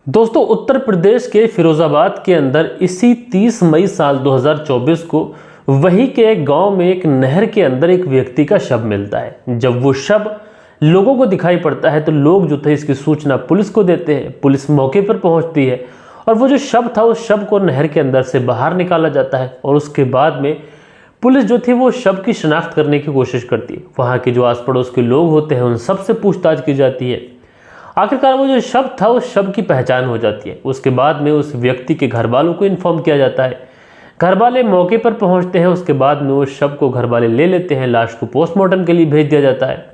दोस्तों, उत्तर प्रदेश के फिरोजाबाद के अंदर इसी 30 मई साल 2024 को वही के एक गांव में एक नहर के अंदर एक व्यक्ति का शव मिलता है। जब वो शव लोगों को दिखाई पड़ता है तो लोग जो थे इसकी सूचना पुलिस को देते हैं। पुलिस मौके पर पहुंचती है और वो जो शव था उस शव को नहर के अंदर से बाहर निकाला जाता है और उसके बाद में पुलिस जो थी वो शव की शिनाख्त करने की कोशिश करती है। वहाँ के जो आस पड़ोस के लोग होते हैं उन सबसे पूछताछ की जाती है। आखिरकार वो जो शव था उस शव की पहचान हो जाती है। उसके बाद में उस व्यक्ति के घर वालों को इन्फॉर्म किया जाता है। घर वाले मौके पर पहुंचते हैं। उसके बाद में उस शव को घर वाले ले लेते हैं। लाश को पोस्टमार्टम के लिए भेज दिया जाता है।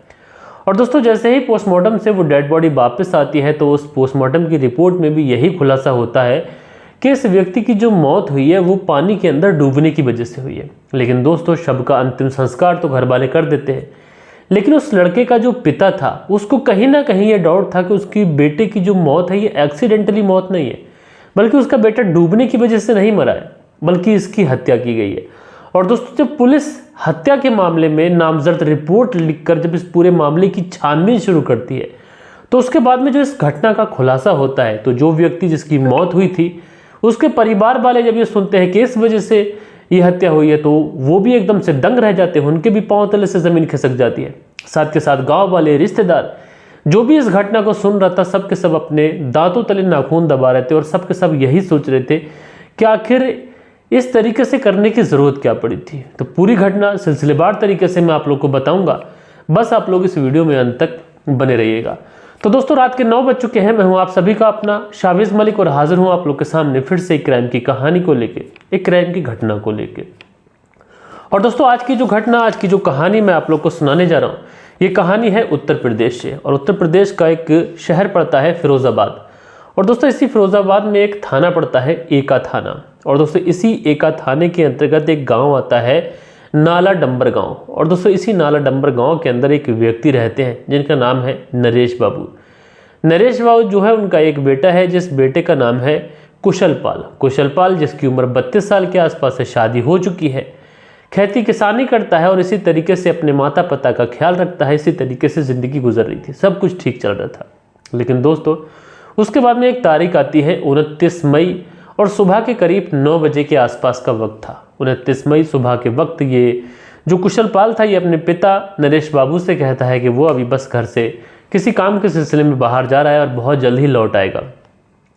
और दोस्तों, जैसे ही पोस्टमार्टम से वो डेड बॉडी वापस आती है तो उस पोस्टमार्टम की रिपोर्ट में भी यही खुलासा होता है कि इस व्यक्ति की जो मौत हुई है वो पानी के अंदर डूबने की वजह से हुई है। लेकिन दोस्तों, शव का अंतिम संस्कार तो घर वाले कर देते हैं, लेकिन उस लड़के का जो पिता था उसको कहीं ना कहीं ये डाउट था कि उसकी बेटे की जो मौत है ये एक्सीडेंटली मौत नहीं है, बल्कि उसका बेटा डूबने की वजह से नहीं मरा है, बल्कि इसकी हत्या की गई है। और दोस्तों, जब पुलिस हत्या के मामले में नामजद रिपोर्ट लिखकर जब इस पूरे मामले की छानबीन शुरू करती है तो उसके बाद में जो इस घटना का खुलासा होता है तो जो व्यक्ति जिसकी मौत हुई थी उसके परिवार वाले जब ये सुनते हैं कि इस वजह से ये हत्या हुई है तो वो भी एकदम से दंग रह जाते हैं। उनके भी पांव तले से जमीन खिसक जाती है। साथ के साथ गांव वाले, रिश्तेदार जो भी इस घटना को सुन रहा था, सब के सब अपने दांतों तले नाखून दबा रहे थे और सब के सब यही सोच रहे थे कि आखिर इस तरीके से करने की जरूरत क्या पड़ी थी। तो पूरी घटना सिलसिलेवार तरीके से मैं आप लोग को बताऊंगा, बस आप लोग इस वीडियो में अंत तक बने रहिएगा। तो दोस्तों, रात के 9 बज चुके हैं। मैं हूं आप सभी का अपना शाविज मलिक और हाजिर हूं आप लोग के सामने फिर से एक क्राइम की कहानी को लेके, एक क्राइम की घटना को लेके। और दोस्तों, आज की जो घटना, आज की जो कहानी मैं आप लोग को सुनाने जा रहा हूं, ये कहानी है उत्तर प्रदेश से। और उत्तर प्रदेश का एक शहर पड़ता है फिरोजाबाद। और दोस्तों, इसी फिरोजाबाद में एक थाना पड़ता है, एका थाना। और दोस्तों, इसी एका थाने के अंतर्गत एक गाँव आता है, नाला डंबर गांव। और दोस्तों, इसी नाला डंबर गांव के अंदर एक व्यक्ति रहते हैं जिनका नाम है नरेश बाबू। नरेश बाबू जो है, उनका एक बेटा है जिस बेटे का नाम है कुशलपाल। कुशलपाल जिसकी उम्र 32 साल के आसपास है, शादी हो चुकी है, खेती किसानी करता है और इसी तरीके से अपने माता पिता का ख्याल रखता है। इसी तरीके से ज़िंदगी गुजर रही थी, सब कुछ ठीक चल रहा था। लेकिन दोस्तों, उसके बाद में एक तारीख आती है 29 मई और सुबह के करीब 9 बजे के आसपास का वक्त था। 29 मई सुबह के वक्त ये जो कुशलपाल था ये अपने पिता नरेश बाबू से कहता है कि वो अभी बस घर से किसी काम के सिलसिले में बाहर जा रहा है और बहुत जल्द ही लौट आएगा।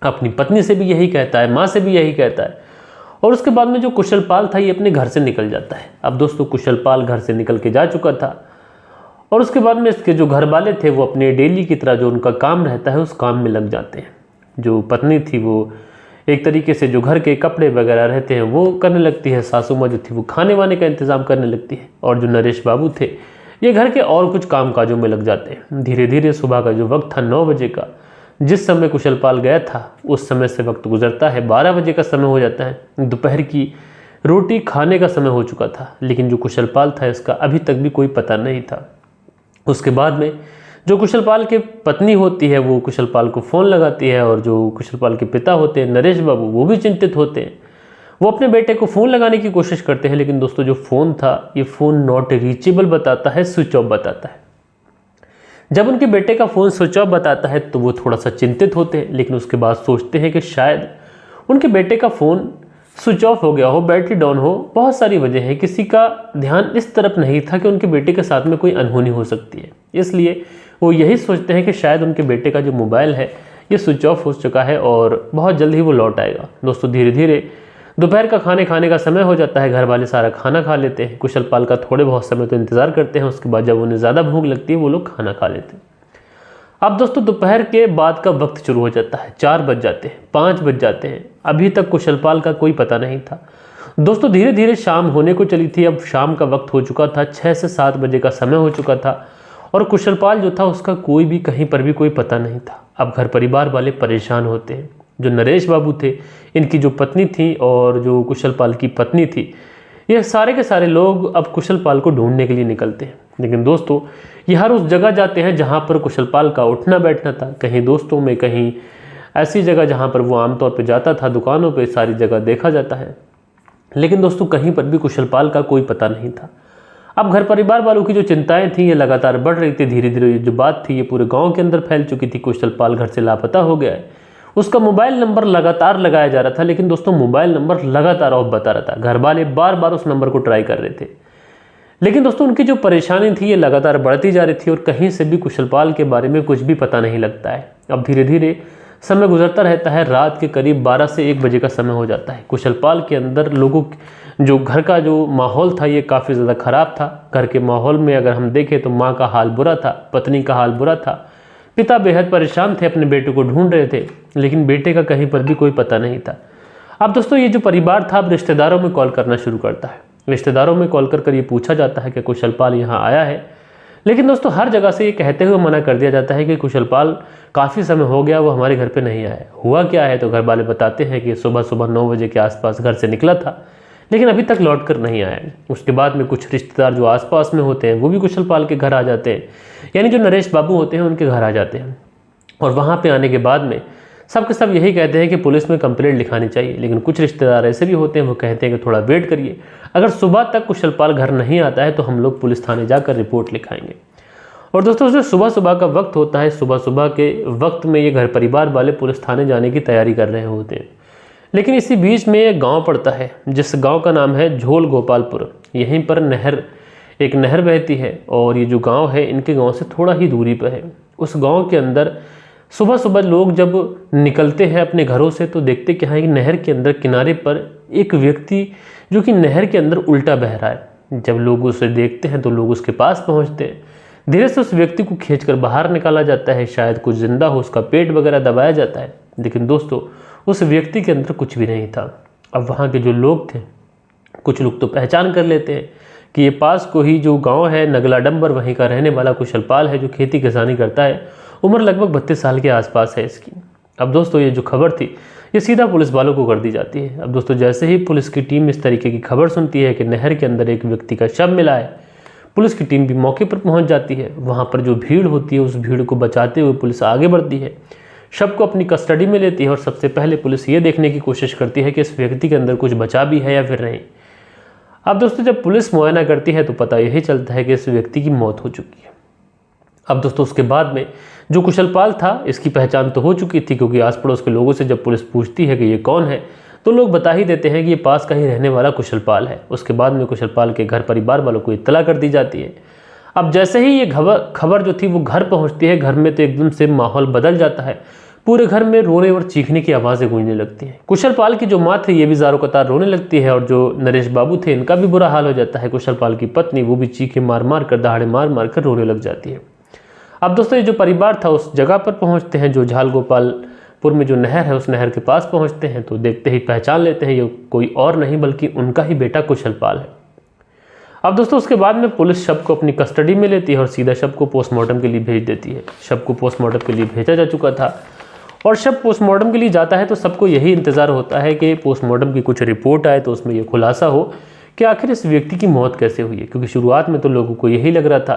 अपनी पत्नी से भी यही कहता है, माँ से भी यही कहता है। और उसके बाद में जो कुशलपाल था ये अपने घर से निकल जाता है। अब दोस्तों, कुशलपाल घर से निकल के जा चुका था और उसके बाद में इसके जो घर वाले थे वो अपने डेली की तरह जो उनका काम रहता है उस काम में लग जाते हैं। जो पत्नी थी वो एक तरीके से जो घर के कपड़े वगैरह रहते हैं वो करने लगती है। सासू माँ जो थी वो खाने वाने का इंतज़ाम करने लगती है। और जो नरेश बाबू थे ये घर के और कुछ काम काजों में लग जाते हैं। धीरे धीरे सुबह का जो वक्त था 9 बजे का, जिस समय कुशलपाल गया था उस समय से वक्त गुजरता है, 12 बजे का समय हो जाता है। दोपहर की रोटी खाने का समय हो चुका था, लेकिन जो कुशलपाल था इसका अभी तक भी कोई पता नहीं था। उसके बाद में जो कुशलपाल की पत्नी होती है वो कुशलपाल को फ़ोन लगाती है और जो कुशलपाल के पिता होते हैं नरेश बाबू वो भी चिंतित होते हैं। वो अपने बेटे को फ़ोन लगाने की कोशिश करते हैं, लेकिन दोस्तों जो फ़ोन था ये फ़ोन नॉट रीचेबल बताता है, स्विच ऑफ बताता है। जब उनके बेटे का फ़ोन स्विच ऑफ बताता है तो वो थोड़ा सा चिंतित होते हैं, लेकिन उसके बाद सोचते हैं कि शायद उनके बेटे का फ़ोन स्विच ऑफ हो गया हो, बैटरी डाउन हो, बहुत सारी वजह है। किसी का ध्यान इस तरफ नहीं था कि उनके बेटे के साथ में कोई अनहोनी हो सकती है, इसलिए वो यही सोचते हैं कि शायद उनके बेटे का जो मोबाइल है ये स्विच ऑफ हो चुका है और बहुत जल्द ही वो लौट आएगा। दोस्तों, धीरे धीरे दोपहर का खाने का समय हो जाता है। घर वाले सारा खाना खा लेते हैं। कुशलपाल का थोड़े बहुत समय तो इंतज़ार करते हैं। उसके बाद जब उन्हें ज़्यादा भूख लगती है वो लोग खाना खा लेते हैं। अब दोस्तों, दोपहर के बाद का वक्त शुरू हो जाता है। 4 बज जाते हैं, 5 बज जाते हैं। अभी तक कुशलपाल का कोई पता नहीं था। दोस्तों, धीरे धीरे शाम होने को चली थी। अब शाम का वक्त हो चुका था, 6 से 7 बजे का समय हो चुका था और कुशलपाल जो था उसका कोई भी कहीं पर भी कोई पता नहीं था। अब घर परिवार वाले परेशान होते हैं। जो नरेश बाबू थे, इनकी जो पत्नी थी और जो कुशलपाल की पत्नी थी, ये सारे के सारे लोग अब कुशलपाल को ढूंढने के लिए निकलते हैं। लेकिन दोस्तों, ये हर उस जगह जाते हैं जहाँ पर कुशलपाल का उठना बैठना था, कहीं दोस्तों में, कहीं ऐसी जगह जहाँ पर वो आमतौर पर जाता था, दुकानों पर, सारी जगह देखा जाता है। लेकिन दोस्तों, कहीं पर भी कुशलपाल का कोई पता नहीं था। अब घर परिवार वालों की जो चिंताएं थी ये लगातार बढ़ रही थी। धीरे धीरे जो बात थी ये पूरे गांव के अंदर फैल चुकी थी। कुशलपाल घर से लापता हो गया है। उसका मोबाइल नंबर लगातार लगाया जा रहा था, लेकिन दोस्तों मोबाइल नंबर लगातार ऑफ बता रहा था। घर वाले बार बार उस नंबर को ट्राई कर रहे थे, लेकिन दोस्तों उनकी जो परेशानी थी ये लगातार बढ़ती जा रही थी और कहीं से भी कुशलपाल के बारे में कुछ भी पता नहीं लगता है। अब धीरे धीरे समय गुजरता रहता है, रात के करीब 12 से 1 बजे का समय हो जाता है। कुशलपाल के अंदर लोगों जो घर का जो माहौल था ये काफ़ी ज़्यादा ख़राब था। घर के माहौल में अगर हम देखें तो माँ का हाल बुरा था, पत्नी का हाल बुरा था, पिता बेहद परेशान थे, अपने बेटे को ढूंढ रहे थे, लेकिन बेटे का कहीं पर भी कोई पता नहीं था। अब दोस्तों ये जो परिवार था अब रिश्तेदारों में कॉल करना शुरू करता है। रिश्तेदारों में कॉल कर ये पूछा जाता है कि कुशलपाल यहाँ आया है, लेकिन दोस्तों हर जगह से ये कहते हुए मना कर दिया जाता है कि कुशलपाल काफ़ी समय हो गया वो हमारे घर पे नहीं आया। हुआ क्या है तो घर वाले बताते हैं कि सुबह सुबह 9 बजे के आसपास घर से निकला था, लेकिन अभी तक लौट कर नहीं आया। उसके बाद में कुछ रिश्तेदार जो आसपास में होते हैं वो भी कुशलपाल के घर आ जाते हैं, यानी जो नरेश बाबू होते हैं उनके घर आ जाते हैं। और वहाँ पे आने के बाद में सब के सब यही कहते हैं कि पुलिस में कंप्लेंट लिखानी चाहिए, लेकिन कुछ रिश्तेदार ऐसे भी होते हैं वो कहते हैं कि थोड़ा वेट करिए, अगर सुबह तक कुशलपाल घर नहीं आता है तो हम लोग पुलिस थाने जाकर रिपोर्ट लिखाएंगे। और दोस्तों जो सुबह सुबह का वक्त होता है, सुबह सुबह के वक्त में ये घर परिवार वाले पुलिस थाने जाने की तैयारी कर रहे होते हैं, लेकिन इसी बीच में एक गांव पड़ता है जिस गांव का नाम है झोल गोपालपुर। यहीं पर एक नहर बहती है और ये जो गांव है इनके गांव से थोड़ा ही दूरी पर है। उस गांव के अंदर सुबह सुबह लोग जब निकलते हैं अपने घरों से तो देखते क्या है कि नहर के अंदर किनारे पर एक व्यक्ति जो कि नहर के अंदर उल्टा बह रहा है। जब लोग उसे देखते हैं तो लोग उसके पास पहुंचते हैं, धीरे से उस व्यक्ति को खींचकर बाहर निकाला जाता है, शायद कुछ जिंदा हो, उसका पेट वगैरह दबाया जाता है, लेकिन दोस्तों उस व्यक्ति के अंदर कुछ भी नहीं था। अब वहाँ के जो लोग थे, कुछ लोग तो पहचान कर लेते हैं कि ये पास को ही जो गांव है नगला डंबर, वहीं का रहने वाला कुशलपाल है जो खेती किसानी करता है। उम्र लगभग 32 साल के आसपास है इसकी। अब दोस्तों ये जो खबर थी ये सीधा पुलिस वालों को कर दी जाती है। अब दोस्तों जैसे ही पुलिस की टीम इस तरीके की खबर सुनती है कि नहर के अंदर एक व्यक्ति का शव मिला है, पुलिस की टीम भी मौके पर पहुंच जाती है। वहाँ पर जो भीड़ होती है उस भीड़ को बचाते हुए पुलिस आगे बढ़ती है, शव को अपनी कस्टडी में लेती है और सबसे पहले पुलिस ये देखने की कोशिश करती है कि इस व्यक्ति के अंदर कुछ बचा भी है या फिर नहीं। अब दोस्तों जब पुलिस मुआयना करती है तो पता यही चलता है कि इस व्यक्ति की मौत हो चुकी है। अब दोस्तों उसके बाद में जो कुशलपाल था इसकी पहचान तो हो चुकी थी, क्योंकि आस पड़ोस के लोगों से जब पुलिस पूछती है कि ये कौन है तो लोग बता ही देते हैं कि ये पास का ही रहने वाला कुशलपाल है। उसके बाद में कुशलपाल के घर परिवार वालों को इत्तला कर दी जाती है। अब जैसे ही ये खबर जो थी वो घर पहुंचती है, घर में तो एकदम से माहौल बदल जाता है। पूरे घर में रोने और चीखने की आवाज़ें गूंजने लगती हैं। कुशलपाल की जो माँ थी ये भी ज़ारों कतार रोने लगती है और जो नरेश बाबू थे इनका भी बुरा हाल हो जाता है। कुशलपाल की पत्नी वो भी चीखे मार मार कर, दहाड़े मार मार कर रोने लग जाती है। अब दोस्तों ये जो परिवार था उस जगह पर पहुंचते हैं, जो झाल गोपालपुर में जो नहर है उस नहर के पास पहुंचते हैं तो देखते ही पहचान लेते हैं ये कोई और नहीं बल्कि उनका ही बेटा कुशलपाल है। अब दोस्तों उसके बाद में पुलिस शव को अपनी कस्टडी में लेती है और सीधा शव को पोस्टमार्टम के लिए भेज देती है। शव को पोस्टमार्टम के लिए भेजा जा चुका था और शव पोस्टमार्टम के लिए जाता है तो सबको यही इंतज़ार होता है कि पोस्टमार्टम की कुछ रिपोर्ट आए तो उसमें ये खुलासा हो कि आखिर इस व्यक्ति की मौत कैसे हुई है। क्योंकि शुरुआत में तो लोगों को यही लग रहा था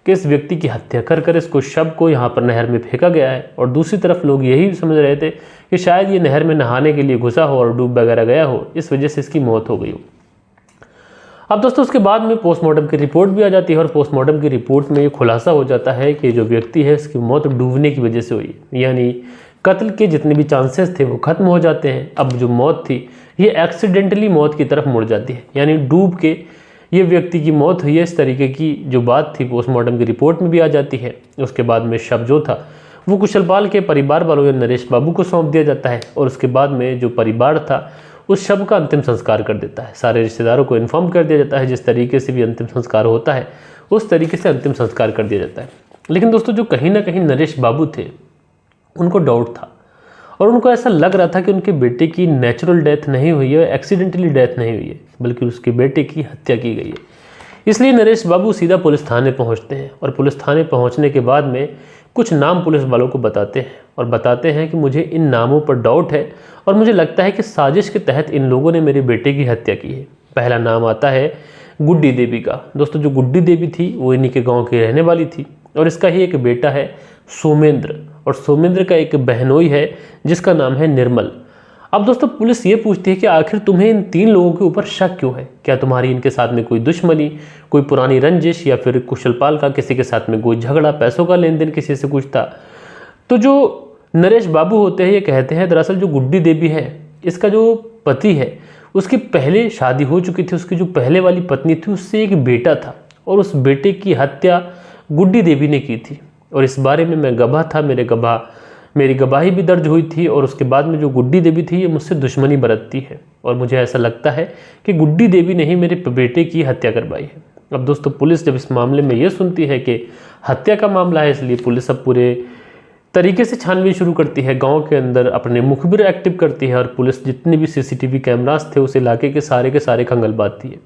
कि इस व्यक्ति की हत्या कर कर इसको शव को यहाँ पर नहर में फेंका गया है, और दूसरी तरफ लोग यही समझ रहे थे कि शायद ये नहर में नहाने के लिए घुसा हो और डूब वगैरह गया हो, इस वजह से इसकी मौत हो गई हो। अब दोस्तों उसके बाद में पोस्टमार्टम की रिपोर्ट भी आ जाती है और पोस्टमार्टम की रिपोर्ट में ये खुलासा हो जाता है कि जो व्यक्ति है इसकी मौत डूबने की वजह से हुई, यानी कत्ल के जितने भी चांसेस थे वो खत्म हो जाते हैं। अब जो मौत थी ये एक्सीडेंटली मौत की तरफ मुड़ जाती है, यानी डूब के ये व्यक्ति की मौत हुई है, इस तरीके की जो बात थी पोस्टमार्टम की रिपोर्ट में भी आ जाती है। उसके बाद में शव जो था वो कुशलपाल के परिवार वालों या नरेश बाबू को सौंप दिया जाता है और उसके बाद में जो परिवार था उस शव का अंतिम संस्कार कर देता है। सारे रिश्तेदारों को इन्फॉर्म कर दिया जाता है, जिस तरीके से भी अंतिम संस्कार होता है उस तरीके से अंतिम संस्कार कर दिया जाता है। लेकिन दोस्तों जो कहीं ना कहीं नरेश बाबू थे उनको डाउट था और उनको ऐसा लग रहा था कि उनके बेटे की नेचुरल डेथ नहीं हुई है, एक्सीडेंटली डेथ नहीं हुई है, बल्कि उसके बेटे की हत्या की गई है। इसलिए नरेश बाबू सीधा पुलिस थाने पहुंचते हैं और पुलिस थाने पहुंचने के बाद में कुछ नाम पुलिस वालों को बताते हैं और बताते हैं कि मुझे इन नामों पर डाउट है और मुझे लगता है कि साजिश के तहत इन लोगों ने मेरे बेटे की हत्या की है। पहला नाम आता है गुड्डी देवी का। दोस्तों जो गुड्डी देवी थी वो इन्हीं के गाँव की रहने वाली थी और इसका ही एक बेटा है सोमेंद्र, और सोमेंद्र का एक बहनोई है जिसका नाम है निर्मल। अब दोस्तों पुलिस ये पूछती है कि आखिर तुम्हें इन 3 लोगों के ऊपर शक क्यों है? क्या तुम्हारी इनके साथ में कोई दुश्मनी, कोई पुरानी रंजिश या फिर कुशलपाल का किसी के साथ में कोई झगड़ा, पैसों का लेन देन किसी से कुछ था? तो जो नरेश बाबू होते हैं, ये कहते हैं दरअसल जो गुड्डी देवी है, इसका जो पति है उसकी पहले शादी हो चुकी थी। उसकी जो पहले वाली पत्नी थी उससे एक बेटा था और उस बेटे की हत्या गुड्डी देवी ने की थी। और इस बारे में मैं गवाह था, मेरी गवाही भी दर्ज हुई थी। और उसके बाद में जो गुड्डी देवी थी ये मुझसे दुश्मनी बरतती है और मुझे ऐसा लगता है कि गुड्डी देवी ने ही मेरे बेटे की हत्या करवाई है। अब दोस्तों पुलिस जब इस मामले में ये सुनती है कि हत्या का मामला है, इसलिए पुलिस अब पूरे तरीके से छानबीन शुरू करती है। गांव के अंदर अपने मुखबिर एक्टिव करती है और पुलिस जितने भी सीसीटीवी कैमरास थे उस इलाके के सारे खंगालबाती है।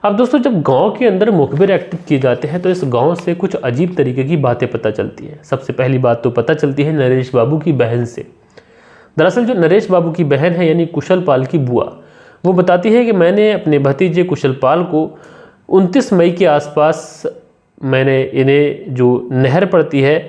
अब दोस्तों जब गांव के अंदर मुखबिर एक्टिव किए जाते हैं तो इस गांव से कुछ अजीब तरीके की बातें पता चलती हैं। सबसे पहली बात तो पता चलती है नरेश बाबू की बहन से। दरअसल जो नरेश बाबू की बहन है यानी कुशल पाल की बुआ, वो बताती है कि मैंने अपने भतीजे कुशल पाल को 29 मई के आसपास मैंने इन्हें जो नहर पड़ती है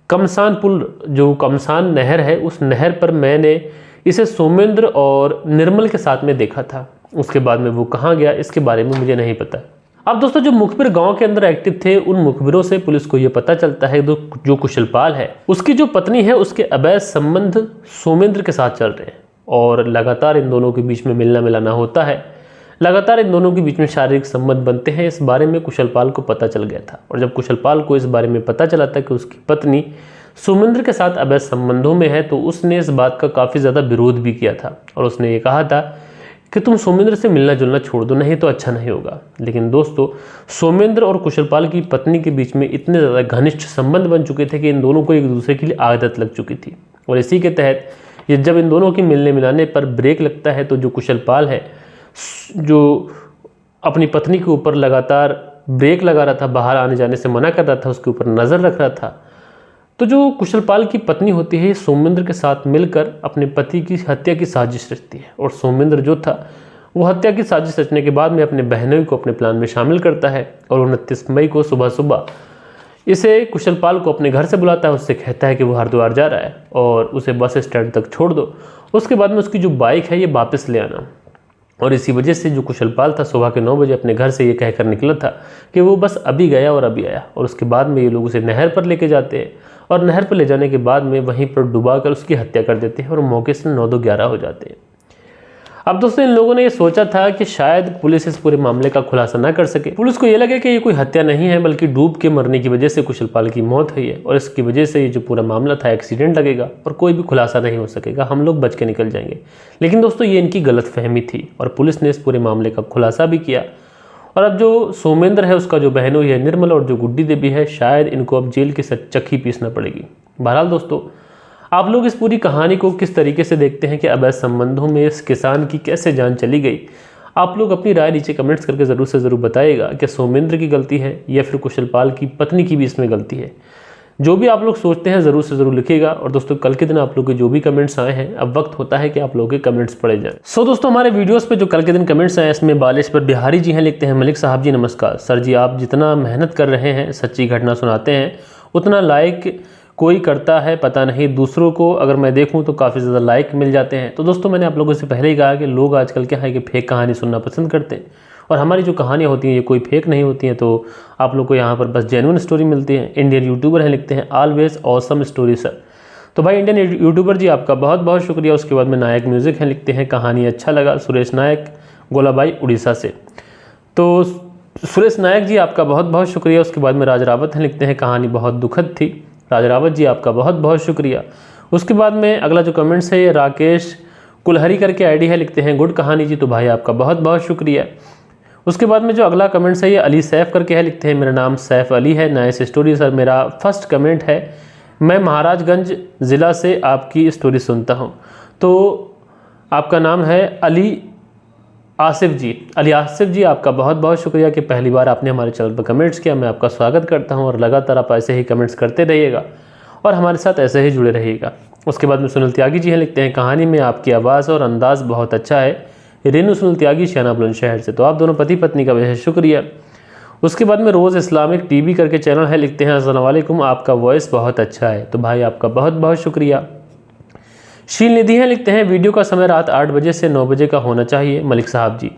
कमसान पुल, जो कमसान नहर है, उस नहर पर मैंने इसे सोमेंद्र और निर्मल के साथ में देखा था। उसके बाद में वो कहाँ गया इसके बारे में मुझे नहीं पता। अब दोस्तों जो मुखबिर गांव के अंदर एक्टिव थे उन मुखबिरों से पुलिस को ये पता चलता है जो कुशलपाल है उसकी जो पत्नी है उसके अवैध संबंध सोमेंद्र के साथ चल रहे हैं और लगातार इन दोनों के बीच में मिलना मिलाना होता है, लगातार इन दोनों के बीच में शारीरिक संबंध बनते हैं। इस बारे में कुशलपाल को पता चल गया था और जब कुशलपाल को इस बारे में पता चला था कि उसकी पत्नी सोमेंद्र के साथ अवैध संबंधों में है तो उसने इस बात का काफ़ी ज़्यादा विरोध भी किया था और उसने ये कहा था कि तुम सोमेंद्र से मिलना जुलना छोड़ दो, नहीं तो अच्छा नहीं होगा। लेकिन दोस्तों सोमेंद्र और कुशलपाल की पत्नी के बीच में इतने ज़्यादा घनिष्ठ संबंध बन चुके थे कि इन दोनों को एक दूसरे के लिए आदत लग चुकी थी और इसी के तहत ये जब इन दोनों की मिलने मिलाने पर ब्रेक लगता है तो जो कुशलपाल है जो अपनी पत्नी के ऊपर लगातार ब्रेक लगा रहा था, बाहर आने जाने से मना कर रहा था, उसके ऊपर नज़र रख रहा था, तो जो कुशलपाल की पत्नी होती है सोमेंद्र के साथ मिलकर अपने पति की हत्या की साजिश रचती है और सोमेंद्र जो था वो हत्या की साजिश रचने के बाद में अपने बहनोई को अपने प्लान में शामिल करता है और 29 मई को सुबह सुबह इसे कुशलपाल को अपने घर से बुलाता है। उससे कहता है कि वो हरिद्वार जा रहा है और उसे बस स्टैंड तक छोड़ दो, उसके बाद में उसकी जो बाइक है ये वापस ले आना। और इसी वजह से जो कुशलपाल था सुबह के 9 बजे अपने घर से ये कहकर निकला था कि वो बस अभी गया और अभी आया। और उसके बाद में ये लोग उसे नहर पर लेके जाते हैं और नहर पर ले जाने के बाद में वहीं पर डुबाकर उसकी हत्या कर देते हैं और मौके से 9-11 हो जाते हैं। अब दोस्तों इन लोगों ने ये सोचा था कि शायद पुलिस इस पूरे मामले का खुलासा ना कर सके। पुलिस को ये लगे कि ये कोई हत्या नहीं है बल्कि डूब के मरने की वजह से कुशलपाल की मौत हुई है और इसकी वजह से ये जो पूरा मामला था एक्सीडेंट लगेगा और कोई भी खुलासा नहीं हो सकेगा, हम लोग बच के निकल जाएंगे। लेकिन दोस्तों ये इनकी गलतफहमी थी और पुलिस ने इस पूरे मामले का खुलासा भी किया और अब जो सोमेंद्र है उसका जो बहनोई है निर्मल और जो गुड्डी देवी है शायद इनको अब जेल की चक्की पीसना पड़ेगी। बहरहाल दोस्तों आप लोग इस पूरी कहानी को किस तरीके से देखते हैं कि अवैध संबंधों में इस किसान की कैसे जान चली गई? आप लोग अपनी राय नीचे कमेंट्स करके ज़रूर से ज़रूर बताइएगा कि सोमेंद्र की गलती है या फिर कुशलपाल की पत्नी की भी इसमें गलती है। जो भी आप लोग सोचते हैं ज़रूर से ज़रूर लिखिएगा। और दोस्तों कल के दिन आप लोग के जो भी कमेंट्स आए हैं अब वक्त होता है कि आप लोगों के कमेंट्स पढ़े जाएं। सो दोस्तों हमारे वीडियोस पे जो कल के दिन कमेंट्स आए इसमें बालेश्वर बिहारी जी हैं, लिखते हैं मलिक साहब जी नमस्कार सर जी, आप जितना मेहनत कर रहे हैं सच्ची घटना सुनाते हैं उतना लाइक कोई करता है पता नहीं, दूसरों को अगर मैं देखूं तो काफ़ी ज़्यादा लाइक मिल जाते हैं। तो दोस्तों मैंने आप लोगों से पहले ही कहा कि लोग आजकल क्या है कि फेक कहानी सुनना पसंद करते हैं और हमारी जो कहानियाँ होती हैं ये कोई फेक नहीं होती हैं। तो आप लोग को यहाँ पर बस जेन्युइन स्टोरी मिलती है। इंडियन यूट्यूबर हैं, लिखते हैं ऑलवेज ऑसम स्टोरी सर। तो भाई इंडियन यूट्यूबर जी आपका बहुत बहुत शुक्रिया। उसके बाद में नायक म्यूज़िक हैं, लिखते हैं कहानी अच्छा लगा सुरेश नायक गोलाबाई उड़ीसा से। तो सुरेश नायक जी आपका बहुत बहुत शुक्रिया। उसके बाद में राज रावत हैं, लिखते हैं कहानी बहुत दुखद थी। राज रावत जी आपका बहुत बहुत शुक्रिया। उसके बाद में अगला जो कमेंट्स है ये राकेश कुलहरी करके आईडी है, लिखते हैं गुड कहानी जी। तो भाई आपका बहुत बहुत शुक्रिया। उसके बाद में जो अगला कमेंट्स है ये अली सैफ करके है, लिखते हैं मेरा नाम सैफ अली है, नाइस स्टोरी सर। मेरा फर्स्ट कमेंट है, मैं महाराजगंज ज़िला से आपकी स्टोरी सुनता हूँ। तो आपका नाम है अली आसिफ जी। अली आसिफ जी आपका बहुत बहुत शुक्रिया कि पहली बार आपने हमारे चैनल पर कमेंट्स किया। मैं आपका स्वागत करता हूं और लगातार आप ऐसे ही कमेंट्स करते रहिएगा और हमारे साथ ऐसे ही जुड़े रहिएगा। उसके बाद में सुनील त्यागी जी हैं, लिखते हैं कहानी में आपकी आवाज़ और अंदाज़ बहुत अच्छा है। रेनू सुनील त्यागी श्याना बुलंदशहर से। तो आप दोनों पति पत्नी का बेहद शुक्रिया। उसके बाद में रोज़ इस्लामिक टीवी करके चैनल है, लिखते हैं अस्सलाम वालेकुम आपका वॉइस बहुत अच्छा है। तो भाई आपका बहुत बहुत शुक्रिया। शील निधि हैं, लिखते हैं वीडियो का समय रात 8 बजे से 9 बजे का होना चाहिए मलिक साहब जी।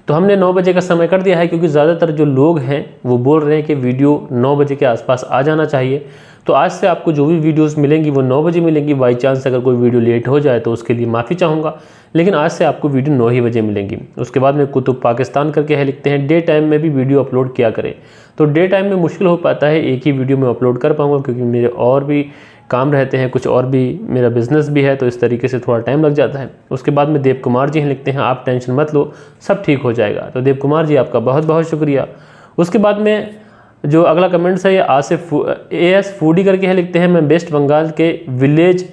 तो हमने 9 बजे का समय कर दिया है क्योंकि ज़्यादातर जो लोग हैं वो बोल रहे हैं कि वीडियो 9 बजे के आसपास आ जाना चाहिए। तो आज से आपको जो भी वीडियोस मिलेंगी वो 9 बजे मिलेंगी। बाई चांस अगर कोई वीडियो लेट हो जाए तो उसके लिए माफ़ी चाहूँगा, लेकिन आज से आपको वीडियो 9 ही बजे मिलेंगी। उसके बाद में कुतुब पाकिस्तान करके है लिखते हैं, डे टाइम में भी वीडियो अपलोड किया करें। तो डे टाइम में मुश्किल हो पाता है, एक ही वीडियो में अपलोड कर पाऊँगा क्योंकि मेरे और भी काम रहते हैं, कुछ और भी मेरा बिजनेस भी है, तो इस तरीके से थोड़ा टाइम लग जाता है। उसके बाद में देव कुमार जी हैं लिखते हैं, आप टेंशन मत लो, सब ठीक हो जाएगा। तो देव कुमार जी आपका बहुत बहुत शुक्रिया। उसके बाद में जो अगला कमेंट्स है ये आसिफ AS फूडी करके है लिखते हैं, मैं वेस्ट बंगाल के विलेज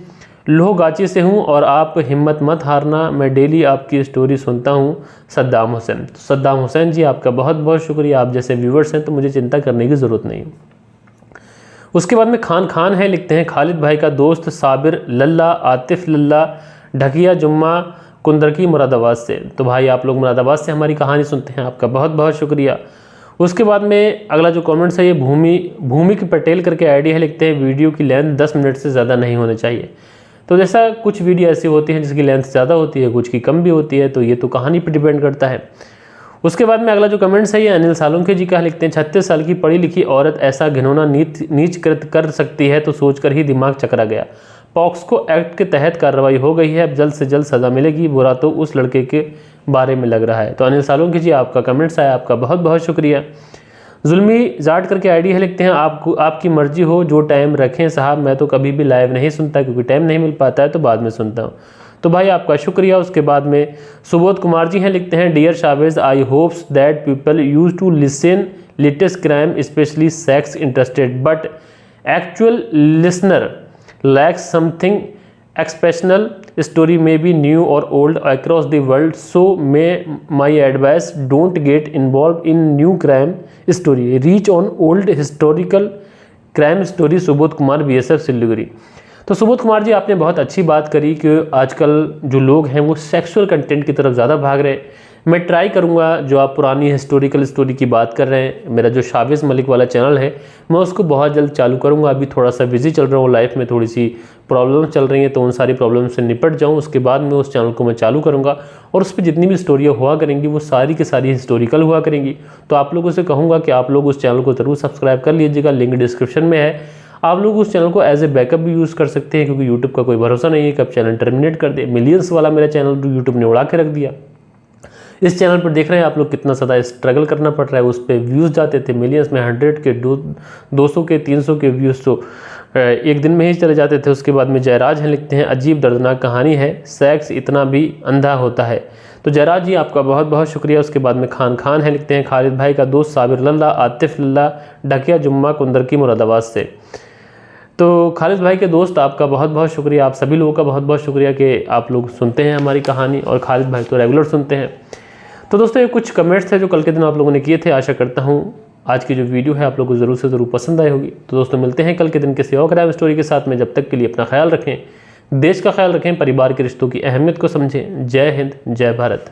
लोहगाची से हूँ और आप हिम्मत मत हारना, मैं डेली आपकी स्टोरी सुनता हूँ, सद्दाम हुसैन। तो सद्दाम हुसैन जी आपका बहुत बहुत शुक्रिया, आप जैसे व्यूवर्स हैं तो मुझे चिंता करने की ज़रूरत नहीं। उसके बाद में खान है लिखते हैं, खालिद भाई का दोस्त साबिर लल्ला, आतिफ लल्ला, ढकिया जुम्मा कुंदरकी मुरादाबाद से। तो भाई आप लोग मुरादाबाद से हमारी कहानी सुनते हैं, आपका बहुत बहुत शुक्रिया। उसके बाद में अगला जो कमेंट्स है ये भूमिक पटेल करके आईडी है लिखते हैं, वीडियो की लेंथ 10 मिनट से ज़्यादा नहीं होनी चाहिए। तो जैसा कुछ वीडियो ऐसी होती हैं जिसकी लेंथ ज़्यादा होती है, कुछ की कम भी होती है, तो ये तो कहानी पर डिपेंड करता है। उसके बाद में अगला जो कमेंट्स है ये अनिल सालुंखे जी का लिखते हैं, 36 साल की पढ़ी लिखी औरत ऐसा घिनौना नीच कृत्य कर सकती है तो सोचकर ही दिमाग चकरा गया। पॉक्सको एक्ट के तहत कार्रवाई हो गई है, अब जल्द से जल्द सज़ा मिलेगी, बुरा तो उस लड़के के बारे में लग रहा है। तो अनिल सालुंखे जी आपका कमेंट्स आया, आपका बहुत बहुत शुक्रिया। जुल्मी जाट करके आईडी है लिखते हैं, आपकी मर्जी हो, जो टाइम रखें साहब, मैं तो कभी भी लाइव नहीं सुनता क्योंकि टाइम नहीं मिल पाता है, तो बाद में सुनता हूँ। तो भाई आपका शुक्रिया। उसके बाद में सुबोध कुमार जी हैं लिखते हैं, dear Shavez, I hopes that people use to listen latest crime specially sex interested but actual listener lacks something expressional story may be new or old across the world, so my advice, don't get involved in new crime story, reach on old historical crime story। Subodh Kumar BSF Siliguri. तो सुबोध कुमार जी आपने बहुत अच्छी बात करी कि आजकल जो लोग हैं वो सेक्सुअल कंटेंट की तरफ ज़्यादा भाग रहे हैं। मैं ट्राई करूंगा जो आप पुरानी हिस्टोरिकल स्टोरी की बात कर रहे हैं, मेरा जो शावेज मलिक वाला चैनल है मैं उसको बहुत जल्द चालू करूंगा। अभी थोड़ा सा बिजी चल रहा हूँ, लाइफ में थोड़ी सी प्रॉब्लम्स चल रही हैं, तो उन सारी प्रॉब्लम से निपट जाऊँ, उसके बाद में उस चैनल को मैं चालू करूँगा और उस पर जितनी भी स्टोरियाँ हुआ करेंगी वो सारी की सारी हिस्टोरिकल हुआ करेंगी। तो आप लोगों से कहूँगा कि आप लोग उस चैनल को ज़रूर सब्सक्राइब कर लीजिएगा, लिंक डिस्क्रिप्शन में है। आप लोग उस चैनल को एज ए बैकअप भी यूज़ कर सकते हैं क्योंकि यूट्यूब का कोई भरोसा नहीं है कब चैनल टर्मिनेट कर दे। मिलियंस वाला मेरा चैनल यूट्यूब ने उड़ा के रख दिया। इस चैनल पर देख रहे हैं आप लोग कितना ज़्यादा स्ट्रगल करना पड़ रहा है, उस पर व्यूज़ जाते थे मिलियंस में, 100 के 200 के 300 के व्यूज़ तो एक दिन में ही चले जाते थे। उसके बाद में जयराज हैं लिखते हैं, अजीब दर्दनाक कहानी है, सेक्स इतना भी अंधा होता है। तो जयराज जी आपका बहुत बहुत शुक्रिया। उसके बाद में खान हैं लिखते हैं, खालिद भाई का दोस्त साबिर लल्ला, आतिफ लल्ला, ढकिया जुम्मा कुंदरकी मुरादाबाद से। तो खालिद भाई के दोस्त आपका बहुत बहुत शुक्रिया, आप सभी लोगों का बहुत बहुत शुक्रिया कि आप लोग सुनते हैं हमारी कहानी, और खालिद भाई तो रेगुलर सुनते हैं। तो दोस्तों ये कुछ कमेंट्स थे जो कल के दिन आप लोगों ने किए थे। आशा करता हूँ आज की जो वीडियो है आप लोगों को ज़रूर से ज़रूर पसंद आई होगी। तो दोस्तों मिलते हैं कल के दिन किसी और क्राइम स्टोरी के साथ में। जब तक के लिए अपना ख्याल रखें, देश का ख्याल रखें, परिवार के रिश्तों की अहमियत को समझें। जय हिंद, जय भारत।